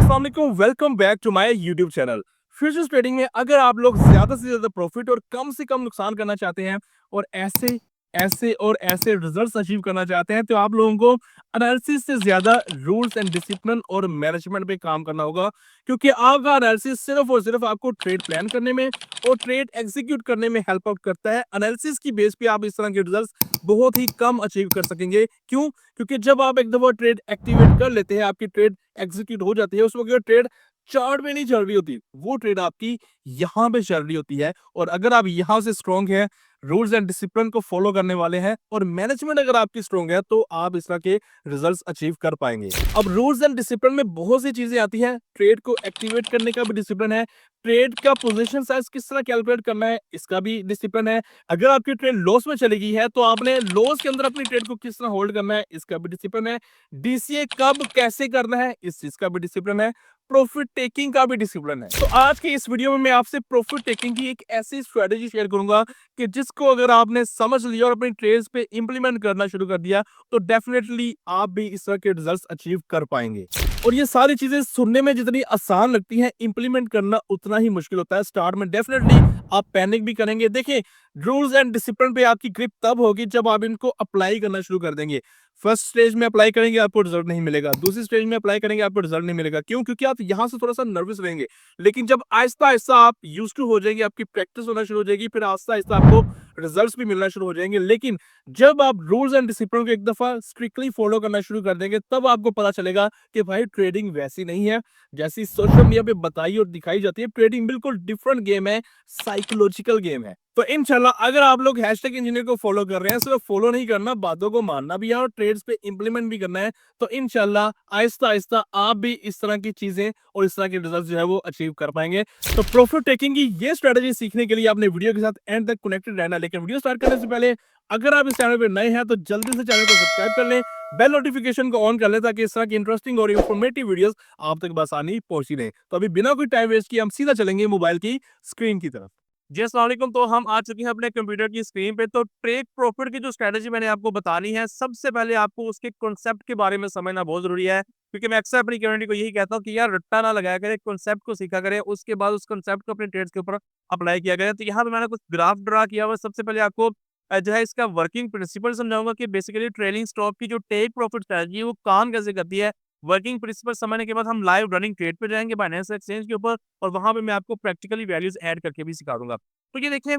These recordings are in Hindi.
अस्सलाम वालेकुम, welcome back to my YouTube channel. Futures trading में अगर आप लोग ज़्यादा से ज़्यादा प्रॉफिट और कम से कम नुकसान करना चाहते हैं और ऐसे ऐसे और ऐसे रिजल्ट्स अचीव करना चाहते हैं, तो आप लोगों को एनालिसिस से ज़्यादा रूल्स एंड डिसिप्लिन और मैनेजमेंट पे काम करना होगा। क्योंकि आपका एनालिसिस सिर्फ और सिर्फ आपको ट्रेड प्लान करने में और ट्रेड एग्जीक्यूट करने में हेल्प आउट करता है। एनालिसिस की बेस पे आप इस तरह के रिजल्ट्स बहुत ही कम अचीव कर सकेंगे। क्यों? क्योंकि जब आप एक दफ़ा ट्रेड एक्टिवेट कर लेते हैं, आपकी ट्रेड एग्जीक्यूट हो जाती है, उस वक्त ट्रेड चार्ट में नहीं चल रही होती, वो ट्रेड आपकी यहाँ पे चल रही होती है। और अगर आप यहाँ से स्ट्रॉन्ग है, रूल्स एंड डिसिप्लिन को फॉलो करने वाले हैं और मैनेजमेंट अगर आपकी स्ट्रॉन्ग है, तो आप इस तरह के रिजल्ट्स अचीव कर पाएंगे। अब रूल्स एंड डिसिप्लिन में बहुत सी चीजें आती हैं। ट्रेड को एक्टिवेट करने का भी डिसिप्लिन है, ट्रेड का पोजीशन साइज किस तरह कैलकुलेट करना है, इसका भी डिसिप्लिन है। अगर आपकी ट्रेड लॉस में चली गई है, तो आपने लॉस के अंदर अपनी ट्रेड को किस तरह होल्ड करना है, इसका भी डिसिप्लिन है। डीसीए कब कैसे करना है, इस चीज का भी डिसिप्लिन है। प्रॉफिट टेकिंग का भी डिसिप्लिन है। तो आज की इस वीडियो में मैं आपसे प्रॉफिट टेकिंग की एक ऐसी स्ट्रेटेजी शेयर करूंगा कि जिसको अगर आपने समझ लिया और अपनी ट्रेड्स पे इंप्लीमेंट करना शुरू कर दिया, तो डेफिनेटली आप भी इस तरह के रिजल्ट्स अचीव कर पाएंगे। और ये सारी चीजें सुनने में जितनी आसान लगती हैं, इंप्लीमेंट करना उतना ही मुश्किल होता है। स्टार्ट में डेफिनेटली आप पैनिक भी करेंगे। देखिए, रूल्स एंड डिसिप्लिन पे आपकी ग्रिप तब होगी जब आप इनको अप्लाई करना शुरू कर देंगे। फर्स्ट स्टेज में अप्लाई करेंगे, आपको रिजल्ट नहीं मिलेगा। दूसरी स्टेज में अप्लाई करेंगे, आपको रिजल्ट नहीं मिलेगा। क्यों? क्योंकि आप यहाँ से थोड़ा सा नर्वस रहेंगे। लेकिन जब आहिस्ता आहिस्ता आप यूज टू हो जाएंगे, आपकी प्रैक्टिस होना शुरू हो जाएगी, फिर आहिस्ता आहिस्ता आपको रिजल्ट्स भी मिलना शुरू हो जाएंगे। लेकिन जब आप रूल्स एंड डिसिप्लिन को एक दफा स्ट्रिक्टली फॉलो करना शुरू कर देंगे, तब आपको पता चलेगा कि भाई ट्रेडिंग वैसी नहीं है जैसी सोशल मीडिया पे बताई और दिखाई जाती है। ट्रेडिंग बिल्कुल डिफरेंट गेम है, साइकोलॉजिकल गेम है। तो इंशाल्लाह अगर आप लोग हैशटैग इंजीनियर को फॉलो कर रहे हैं, सिर्फ फॉलो नहीं करना, बातों को मानना भी है और ट्रेड्स पे इंप्लीमेंट भी करना है, तो इंशाल्लाह आहिस्ता आहिस्ता आप भी इस तरह की चीजें और इस तरह के रिजल्ट जो है वो अचीव कर पाएंगे। तो प्रॉफिट टेकिंग की ये स्ट्रेटेजी सीखने के लिए आपने वीडियो के साथ एंड तक कनेक्टेड रहना। लेकिन वीडियो स्टार्ट करने से पहले अगर आप इस चैनल पे नए हैं, तो जल्दी से चैनल को सब्सक्राइब कर लें, बेल नोटिफिकेशन को ऑन कर लें, ताकि इस तरह की इंटरेस्टिंग और इंफॉर्मेटिव वीडियोस आप तक बसानी पहुंची रहे। तो अभी बिना कोई टाइम वेस्ट किए हम सीधा चलेंगे मोबाइल की स्क्रीन की तरफ। जी अस्सलाम वालेकुम। तो हम आ चुके हैं अपने कंप्यूटर की स्क्रीन पे। तो टेक प्रॉफिट की जो स्ट्रेटजी मैंने आपको बतानी है, सबसे पहले आपको उसके कॉन्सेप्ट के बारे में समझना बहुत जरूरी है। क्योंकि मैं अक्सर अपनी कम्युनिटी को यही कहता हूँ कि यार रट्टा ना लगाया करें, कॉन्सेप्ट को सीखा करें, उसके बाद उस कॉन्सेप्ट को अपने ट्रेड्स के ऊपर अप्लाई किया गया। तो यहाँ पे मैंने कुछ ग्राफ ड्रा किया हुआ है। सबसे पहले आपको जो है इसका वर्किंग प्रिंसिपल समझाऊंगा कि बेसिकली ट्रेलिंग स्टॉक की जो टेक प्रॉफिट स्ट्रेटजी है वो काम कैसे करती है। वर्किंग प्रिंसिपल समझने के बाद हम लाइव रनिंग ट्रेड पे जाएंगे बाइनेंस एक्सचेंज के ऊपर, और वहां पे मैं आपको प्रैक्टिकली वैल्यूज ऐड करके भी सिखा दूंगा। तो ये देखिए,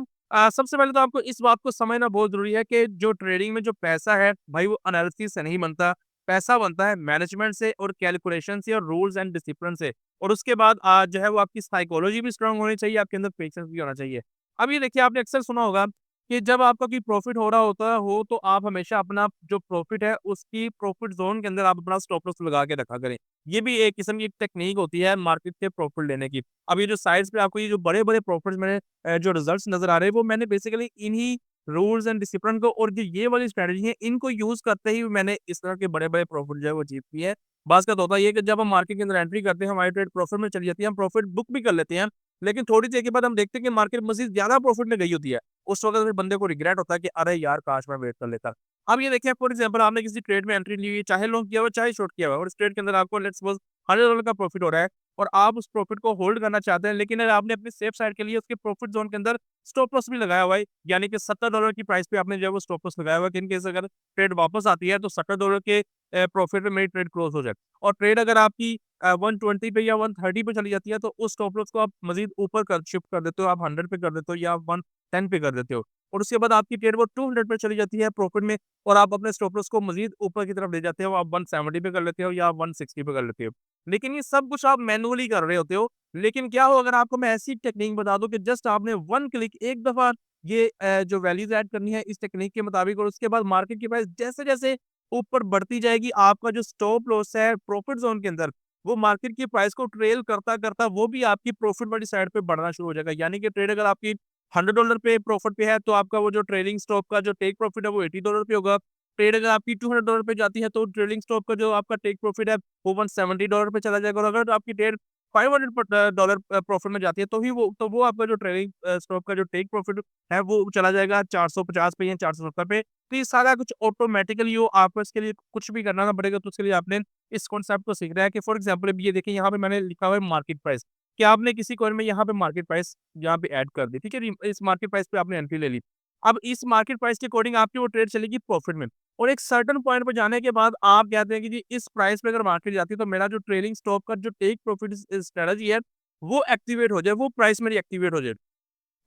सबसे पहले तो आपको इस बात को समझना बहुत ज़रूरी है कि जो ट्रेडिंग में जो पैसा है, भाई वो एनालिसिस से नहीं बनता। पैसा बनता है मैनेजमेंट से और कैलकुलेशन से और रूल्स एंड डिसिप्लिन से। और उसके बाद जो है वो आपकी साइकोलॉजी भी स्ट्रांग होनी चाहिए, आपके अंदर पेशेंस भी होना चाहिए। अब ये देखिए, आपने अक्सर सुना होगा कि जब आपका कोई प्रॉफिट हो रहा होता हो, तो आप हमेशा अपना जो प्रॉफिट है, उसकी प्रॉफिट ज़ोन के अंदर आप अपना स्टॉप लॉस लगा के रखा करें। ये भी एक किस्म की टेक्नीक होती है मार्केट से प्रॉफिट लेने की। अब ये जो साइड्स पे आपको ये जो बड़े-बड़े प्रॉफिट्स मैंने जो रिजल्ट्स नज़र आ रहे हैं, वो मैंने बेसिकली इन्हीं रूल्स एंड डिसिप्लिन को और जो ये वाली स्ट्रैटेजी है, इनको यूज़ करते ही मैंने इस तरह के बड़े-बड़े प्रॉफिट जो है वो अचीव किए हैं। बाज़ का तो होता ये है कि जब हम मार्केट के अंदर एंट्री करते हैं, हमारी ट्रेड प्रॉफिट में चली जाती है, हम प्रॉफिट बुक भी कर लेते हैं, लेकिन थोड़ी देर के बाद हम देखते हैं कि मार्केट मज़ीद ज़्यादा प्रॉफिट में गई होती है। उस वक़्त फिर बंदे को रिग्रेट होता है कि अरे यार! काश मैं वेट कर लेता। अब ये देखिए, फॉर एग्ज़ाम्पल आपने किसी ट्रेड में एंट्री ली हुई है, चाहे लॉन्ग किया हुआ है, चाहे शॉर्ट किया हुआ है, और इस ट्रेड के अंदर आपको लेट्स सपोज़ $100 का प्रॉफिट हो रहा है, और आप उस प्रॉफिट को होल्ड करना चाहते हैं, लेकिन अगर आपने अपनी सेफ साइड के लिए उसके प्रॉफिट ज़ोन के अंदर स्टॉप लॉस भी लगाया हुआ है, यानी कि $70 की प्राइस पे आपने जो है वो स्टॉप लॉस लगाया हुआ है कि इन केस अगर ट्रेड वापस आती है, तो $70 के प्रॉफिट पे मेरी ट्रेड क्लोज़ हो जाए। और ट्रेड अगर आपकी 120 पे या 130 पे चली जाती है, तो उस स्टॉप लॉस को आप मज़ीद ऊपर कर शिफ्ट कर देते हो, आप 100 पे कर देते हो या आप 110 पे कर देते हो। और उसके बाद आपकी ट्रेड वो 200 पे चली जाती है प्रॉफिट में, और आप अपने स्टॉप लॉस को मज़ीद ऊपर की तरफ ले जाते हो, आप 170 पे कर लेते हो या आप 160 पे कर लेते हो। लेकिन ये सब कुछ आप मैनुअली कर रहे होते हो। लेकिन क्या हो अगर आपको मैं ऐसी टेक्नीक बता दूँ कि जस्ट आपने 1 क्लिक एक दफ़ा ये जो वैल्यूज़ ऐड करनी है इस टेक्नीक के मुताबिक, और उसके बाद मार्केट की प्राइस जैसे-जैसे ऊपर बढ़ती जाएगी, आपका जो स्टॉप लॉस है प्रॉफिट ज़ोन के अंदर, वो मार्केट की प्राइस को ट्रेल करता-करता वो भी आपकी प्रॉफिट वाली साइड पे बढ़ना शुरू हो जाएगा। यानी कि ट्रेड अगर आपकी $100 पे प्रॉफिट पे है, तो आपका वो जो ट्रेलिंग स्टॉप का जो टेक प्रॉफिट है वो $80 पे होगा। ट्रेड अगर आपकी $200 पे जाती है, तो ट्रेलिंग स्टॉप का जो आपका टेक प्रॉफिट है वो $170 पे चला जाएगा। और अगर आपकी ट्रेड $500 प्रॉफिट में जाती है, तो वो आपका जो ट्रेलिंग स्टॉप का जो टेक प्रॉफिट है वो चला जाएगा 450 पे या 470 पे। तो ये सारा कुछ ऑटोमेटिकली हो, आपको इसके लिए कुछ भी करना ना पड़ेगा। तो उसके लिए आपने इस कॉन्सेप्ट को सीखना है कि फॉर एग्जांपल अभी ये देखिए यहाँ पे मैंने लिखा हुआ है मार्केट प्राइस, कि आपने किसी कॉइन में यहाँ पे मार्केट प्राइस यहाँ पे ऐड कर दी, ठीक है? इस मार्केट प्राइस पे आपने एंट्री ले ली। अब इस मार्केट प्राइस के अकॉर्डिंग आपकी वो ट्रेड चलेगी प्रॉफिट में, और एक सर्टेन पॉइंट पे जाने के बाद आप कहते हैं कि जी इस प्राइस पे अगर मार्केट जाती है तो मेरा जो ट्रेलिंग स्टॉप का जो टेक प्रॉफिट स्ट्रेटजी है वो एक्टिवेट हो जाए, वो प्राइस मेरी एक्टिवेट हो जाए।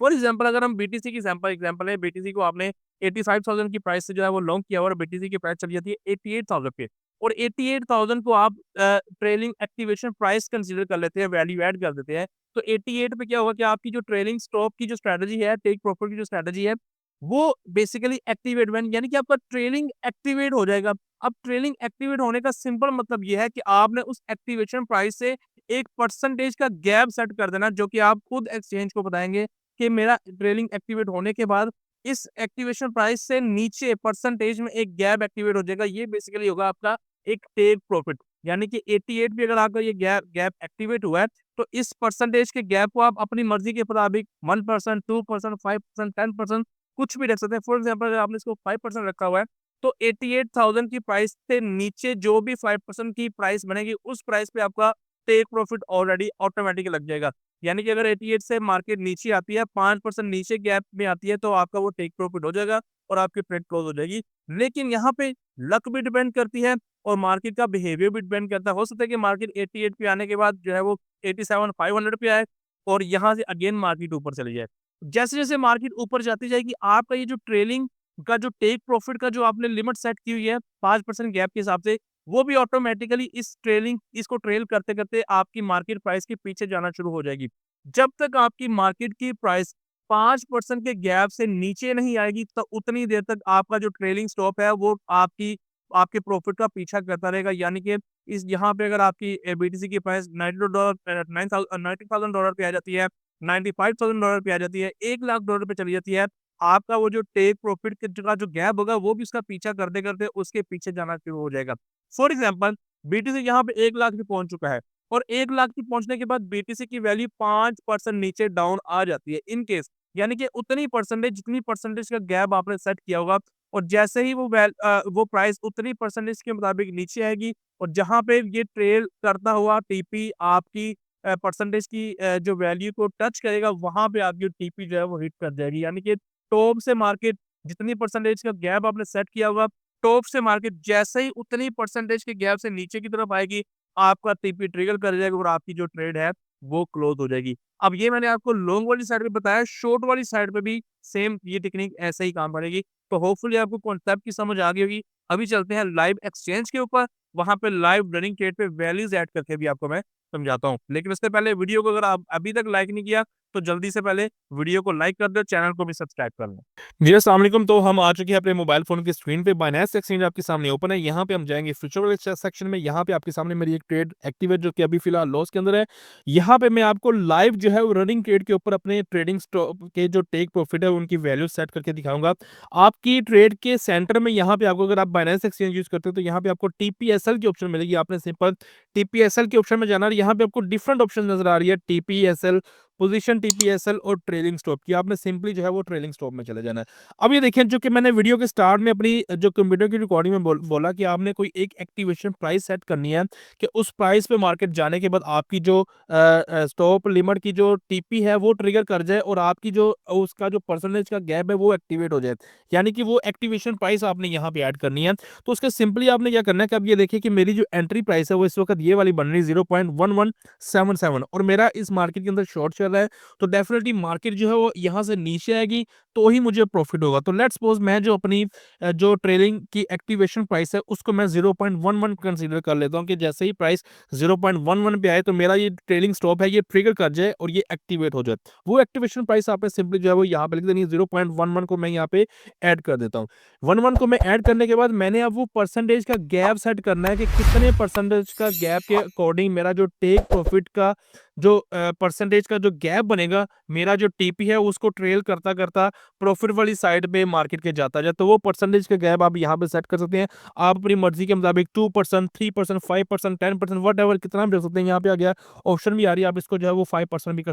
फॉर एग्जांपल अगर हम बीटीसी की एग्जांपल है, बीटीसी को आपने 85,000 की प्राइस से जो है वो लॉन्ग किया हुआ और बीटीसी की प्राइस चली जाती है 88,000 पे, और 88,000 को आप ट्रेलिंग एक्टिवेशन प्राइस कंसीडर कर लेते हैं, वैल्यू ऐड कर देते हैं। तो 88 पे क्या होगा कि आपकी जो ट्रेलिंग स्टॉप की जो स्ट्रेटजी है, टेक प्रॉफिट की जो स्ट्रेटजी है, वो बेसिकली एक्टिवेट व्हेन, यानी कि आपका ट्रेलिंग एक्टिवेट हो जाएगा। अब ट्रेलिंग एक्टिवेट होने का सिंपल मतलब ये है कि आपने उस एक्टिवेशन प्राइस से एक परसेंटेज का गैप सेट कर देना, जो कि आप खुद एक्सचेंज को बताएँगे कि मेरा ट्रेलिंग एक्टिवेट होने के बाद इस एक्टिवेशन प्राइस से नीचे परसेंटेज में एक गैप एक्टिवेट हो जाएगा। ये बेसिकली होगा आपका एक टेक प्रॉफिट, यानी कि 88 पे अगर आपका ये गैप गैप एक्टिवेट हुआ है, तो इस परसेंटेज के गैप को आप अपनी मर्जी के मुताबिक 1%, 2%, 5%, 10% कुछ भी रख सकते हैं। फॉर एग्जांपल अगर आपने इसको 5% रखा हुआ है, तो 88,000 की प्राइस से नीचे जो भी 5% की प्राइस बनेगी, उस प्राइस पे आपका टेक प्रॉफिट ऑलरेडी ऑटोमेटिक लग जाएगा। यानी कि अगर 88 से मार्केट नीचे आती है, 5% नीचे गैप में आती है, तो आपका वो टेक प्रॉफिट हो जाएगा और आपकी ट्रेड क्लोज हो जाएगी। लेकिन यहाँ पे लक भी डिपेंड करती है और मार्केट का बिहेवियर भी डिपेंड करता है। हो सकता है कि मार्केट 88 पे आने के बाद जो है वो 87,500 पे आए और यहाँ से अगेन मार्केट ऊपर चली जाए। जैसे-जैसे मार्केट ऊपर जाती जाएगी, आपका ये जो ट्रेलिंग का जो टेक प्रॉफिट का जो आपने लिमिट सेट की हुई है 5% गैप के हिसाब से, वो भी ऑटोमेटिकली इस ट्रेलिंग इसको ट्रेल करते-करते आपकी मार्केट प्राइस के पीछे जाना शुरू हो जाएगी। जब तक आपकी मार्केट की प्राइस 5% के गैप से नीचे नहीं आएगी, तो उतनी देर तक आपका जो ट्रेलिंग स्टॉप है वो आपके प्रॉफिट का पीछा करता रहेगा। यानी कि इस यहाँ पे अगर आपकी बीटीसी की प्राइस $90,000 पे आ जाती है, $95,000 पे आ जाती है, $1,00,000 पे चली जाती है, आपका वो जो टेक प्रॉफिट का जो गैप होगा वो भी उसका पीछा करते-करते उसके पीछे जाना शुरू हो जाएगा। फॉर एग्जांपल बीटीसी यहाँ पे 1,00,000 पे पहुँच चुका है और 1,00,000 पे पहुँचने के बाद बीटीसी की वैल्यू 5% नीचे डाउन आ जाती है इन केस, यानी कि उतनी परसेंटेज जितनी परसेंटेज का गैप आपने सेट किया होगा, और जैसे ही वो प्राइस उतनी परसेंटेज के मुताबिक नीचे आएगी और जहाँ पे ये ट्रेल करता हुआ टीपी आपकी परसेंटेज की जो वैल्यू को टच करेगा, वहाँ पे आपकी टीपी जो है वो हिट कर जाएगी। यानी कि टॉप से मार्केट जितनी परसेंटेज का गैप आपने सेट किया होगा, टॉप से मार्केट जैसे ही उतनी परसेंटेज के गैप से नीचे की तरफ आएगी, आपका टीपी ट्रिगर कर जाएगा और आपकी जो ट्रेड है वो क्लोज हो जाएगी। अब ये मैंने आपको लॉन्ग वाली साइड पे बताया, शॉर्ट वाली साइड पे भी सेम ये टेक्निक ऐसे ही काम करेगी। तो होपफुली आपको कॉन्सेप्ट की समझ आ गई होगी। अभी चलते हैं लाइव एक्सचेंज के ऊपर, वहाँ पे लाइव रनिंग ट्रेड पे वैल्यूज़ ऐड करके भी आपको मैं समझाता हूँ। लेकिन उससे पहले वीडियो को अगर आप अभी तक लाइक नहीं किया, तो जल्दी से पहले वीडियो को लाइक कर दो, चैनल को भी सब्सक्राइब कर लो। जी, अस्सलाम वालेकुम। तो हम आ चुके हैं अपने मोबाइल फ़ोन की स्क्रीन पे। बाइनेंस एक्सचेंज आपके सामने ओपन है। यहाँ पे हम जाएँगे फ्यूचर वाले सेक्शन में। यहाँ पे आपके सामने मेरी एक ट्रेड एक्टिव है जो कि अभी फ़िलहाल लॉस के अंदर है। यहाँ पे मैं आपको लाइव जो है वो रनिंग ट्रेड के ऊपर अपने ट्रेडिंग स्टॉप के जो टेक प्रॉफिट है उनकी वैल्यू सेट करके दिखाऊँगा। आपकी ट्रेड के सेंटर में यहाँ पे आपको, अगर आप बाइनेंस एक्सचेंज यूज़ करते हो, तो यहाँ पे आपको टीपीएसएल की ऑप्शन मिलेगी। आपने सिंपल टीपीएसएल के ऑप्शन में जाना है। यहाँ पे आपको डिफरेंट ऑप्शन नज़र आ रही है, टीपीएसएल, पोजीशन टीपीएसएल और ट्रेलिंग स्टॉप की। आपने सिंपली जो है वो ट्रेलिंग स्टॉप में चले जाना है। अब ये देखिए, जो कि मैंने वीडियो के स्टार्ट में अपनी जो कंप्यूटर की रिकॉर्डिंग में बोला कि आपने कोई एक एक्टिवेशन प्राइस सेट करनी है कि उस प्राइस पे मार्केट जाने के बाद आपकी जो स्टॉप लिमिट की जो टीपी है वो ट्रिगर कर जाए और आपकी जो उसका जो परसेंटेज का गैप है वो एक्टिवेट हो जाए। यानी कि वो एक्टिवेशन प्राइस आपने यहाँ पे ऐड करनी है। तो उसके सिंपली आपने क्या करना है कि अब ये देखिए कि मेरी जो एंट्री प्राइस है वो इस वक्त ये वाली बन रही है 0.1177 और मेरा इस मार्केट के अंदर शॉर्ट चल रहा है। तो डेफिनेटली मार्केट जो है वो यहाँ से नीचे आएगी तो ही मुझे प्रॉफिट होगा। तो लेट्स सपोज मैं जो अपनी जो ट्रेलिंग की एक्टिवेशन प्राइस है उसको मैं 0.11 कंसीडर कर लेता हूँ कि जैसे ही प्राइस 0.11 पे आए तो मेरा ये ट्रेलिंग स्टॉप है ये ट्रिगर कर जाए और ये एक्टिवेट हो जाए। वो एक्टिवेशन प्राइस आपने सिंपली जो है वो यहाँ पे लिख देनी है। 0.11 को मैं यहाँ पे ऐड कर देता हूँ। 11 को मैं ऐड करने के बाद मैंने अब वो परसेंटेज का गैप सेट करना है कि कितने परसेंटेज का गैप के अकॉर्डिंग मेरा जो टेक प्रॉफिट का जो परसेंटेज का जो गैप बनेगा, मेरा जो टीपी है उसको ट्रेल करता-करता प्रॉफिट वाली साइड पे मार्केट के जाता जाए, तो वो परसेंटेज का गैप आप यहाँ पे सेट कर सकते हैं। आप अपनी मर्ज़ी के मुताबिक 2%, 3%, 5%, 10% व्हाटएवर कितना भी रख सकते हैं। यहाँ पे आ गया ऑप्शन भी आ रही है, आप इसको जो है वो 5% भी कर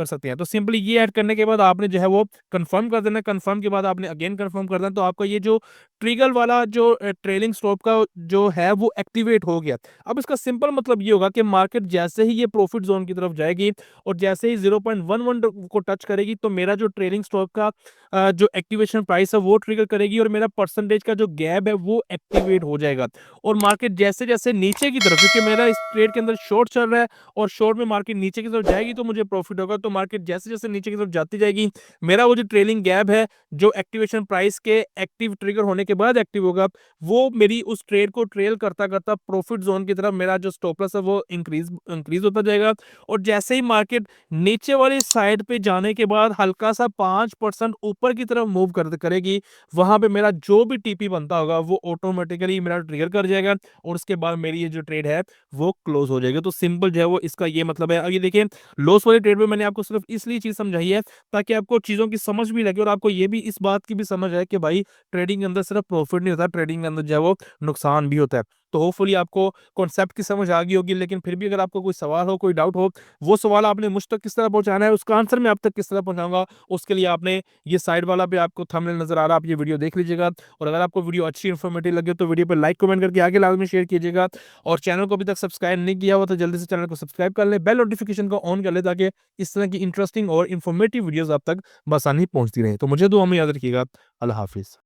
सकते हैं। तो सिंपली ये ऐड करने के बाद आपने जो है वो कन्फर्म कर देना है, कन्फर्म के बाद आपने अगेन कन्फर्म कर देना, तो आपका ये जो ट्रिगर वाला जो ट्रेलिंग स्टॉप का जो है वो एक्टिवेट हो गया। अब इसका सिंपल मतलब ये होगा कि मार्केट जैसे ही ये प्रॉफिट ज़ोन की तरफ जाएगी और जैसे ही 0.11 को टच करेगी, तो मेरा जो ट्रेलिंग स्टॉप का जो एक्टिवेशन प्राइस है वो ट्रिगर करेगी और मेरा परसेंटेज का जो गैप है वो एक्टिवेट हो जाएगा। और मार्केट जैसे-जैसे नीचे की तरफ, क्योंकि मेरा इस ट्रेड के अंदर शॉर्ट चल रहा है और शॉर्ट में मार्केट नीचे की तरफ जाएगी तो मुझे प्रॉफिट होगा। तो मार्केट जैसे-जैसे नीचे की तरफ जाती जाएगी, मेरा वो जो ट्रेलिंग गैप है, जो एक्टिवेशन प्राइस के एक्टिव ट्रिगर होने के बाद एक्टिव होगा, वो मेरी उस ट्रेड को ट्रेल करता-करता प्रॉफिट ज़ोन की तरफ मेरा जो स्टॉप लॉस है वो इंक्रीज़ होता जाएगा। और जैसे ही मार्केट नीचे वाली साइड पे जाने के बाद हल्का-सा 5% ऊपर की तरफ मूव करेगी, वहाँ पे मेरा जो भी टीपी बनता होगा वो ऑटोमेटिकली मेरा ट्रिगर कर जाएगा और उसके बाद मेरी ये जो ट्रेड है वो क्लोज़ हो जाएगी। तो सिंपल जो है वो इसका ये मतलब है। अब ये देखिए, लॉस वाली ट्रेड में मैंने आपको सिर्फ़ इसलिए चीज़ समझाई है ताकि आपको चीज़ों की समझ भी लगे और आपको ये भी इस बात की भी समझ आए कि भाई ट्रेडिंग के अंदर सिर्फ़ प्रॉफिट नहीं होता, ट्रेडिंग के अंदर जो है वो नुकसान भी होता है। तो होपफुली आपको कॉन्सेप्ट की समझ आ गई होगी, लेकिन फिर भी अगर आपको कोई सवाल हो, कोई डाउट हो, वो सवाल आपने मुझ तक किस तरह पहुँचाना है, उसका आंसर मैं आप तक किस तरह पहुँचाऊँगा, उसके लिए आपने ये साइड वाला पे आपको थंबनेल नज़र आ रहा है, आप ये वीडियो देख लीजिएगा। और अगर आपको वीडियो अच्छी इन्फॉर्मेटिव लगे तो वीडियो पे लाइक, कमेंट करके आगे लाज़मी शेयर कीजिएगा। और चैनल को अभी तक सब्सक्राइब नहीं किया हुआ तो जल्दी से चैनल को सब्सक्राइब कर लें, बेल नोटिफिकेशन को ऑन कर लें ताकि इस तरह की इंटरेस्टिंग और इन्फॉर्मेटिव वीडियोज़ आप तक बआसानी पहुँचती रहें। तो मुझे दुआ में याद रखिएगा। अल्लाह हाफ़िज़।